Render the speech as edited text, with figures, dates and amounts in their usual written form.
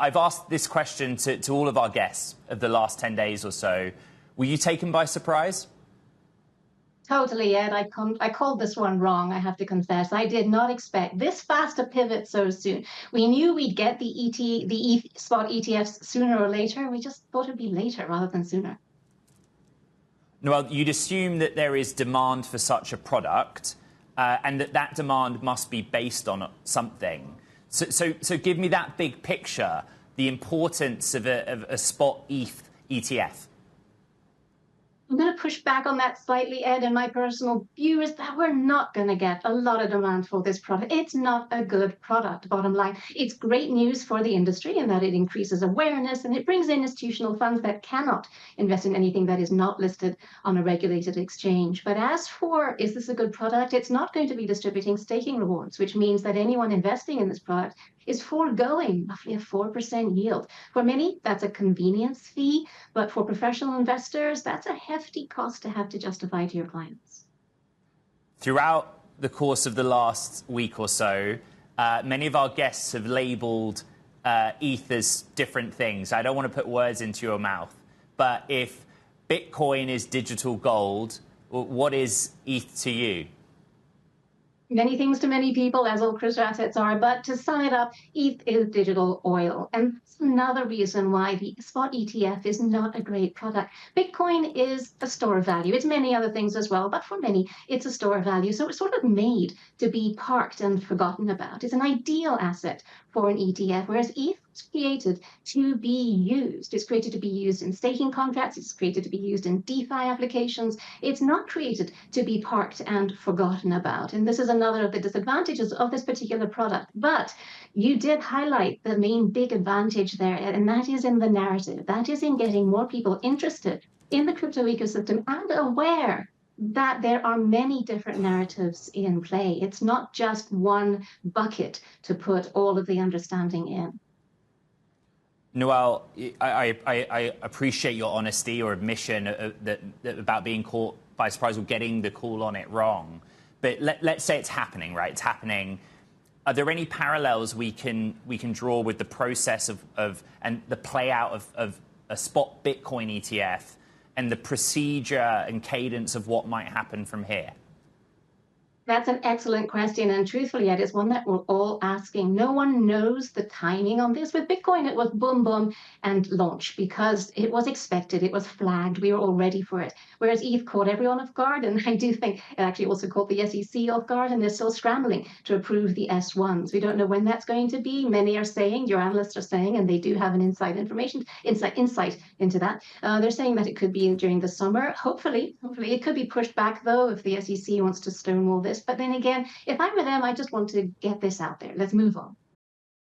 I've asked this question to all of our guests of the last 10 days or so. Were you taken by surprise? Totally, Ed. I called this one wrong, I have to confess. I did not expect this fast a pivot so soon. We knew we'd get the spot ETFs sooner or later. We just thought it'd be later rather than sooner. Noelle, you'd assume that there is demand for such a product and that demand must be based on something. So give me that big picture, the importance of a spot ETH ETF. I'm going to push back on that slightly, Ed, and my personal view is that we're not going to get a lot of demand for this product. It's not a good product, bottom line. It's great news for the industry in that it increases awareness and it brings in institutional funds that cannot invest in anything that is not listed on a regulated exchange. But as for, is this a good product? It's not going to be distributing staking rewards, which means that anyone investing in this product is foregoing roughly a 4% yield. For many, that's a convenience fee, but for professional investors, that's a hefty cost to have to justify to your clients. Throughout the course of the last week or so, many of our guests have labelled ETH as different things. I don't want to put words into your mouth, but if Bitcoin is digital gold, what is ETH to you? Many things to many people, as all crypto assets are, but to sum it up, ETH is digital oil. And that's another reason why the spot ETF is not a great product. Bitcoin is a store of value. It's many other things as well, but for many, it's a store of value. So it's sort of made to be parked and forgotten about. It's an ideal asset for an ETF, whereas ETH was created to be used. It's created to be used in staking contracts. It's created to be used in DeFi applications. It's not created to be parked and forgotten about. And this is another of the disadvantages of this particular product. But you did highlight the main big advantage there, and that is in the narrative. That is in getting more people interested in the crypto ecosystem and aware that there are many different narratives in play. It's not just one bucket to put all of the understanding in. Noelle, I appreciate your honesty, your admission that about being caught by surprise or getting the call on it wrong. But let's say it's happening, right? It's happening. Are there any parallels we can draw with the process of and the play out of a spot Bitcoin ETF and the procedure and cadence of what might happen from here? That's an excellent question. And truthfully, Ed, it's one that we're all asking. No one knows the timing on this. With Bitcoin, it was boom, boom, and launch because it was expected. It was flagged. We were all ready for it. Whereas ETH caught everyone off guard. And I do think it actually also caught the SEC off guard. And they're still scrambling to approve the S1s. We don't know when that's going to be. Many are saying, your analysts are saying, and they do have an insight into that. They're saying that it could be during the summer. Hopefully, it could be pushed back, though, if the SEC wants to stonewall this. But then again, if I were them, I just want to get this out there. Let's move on.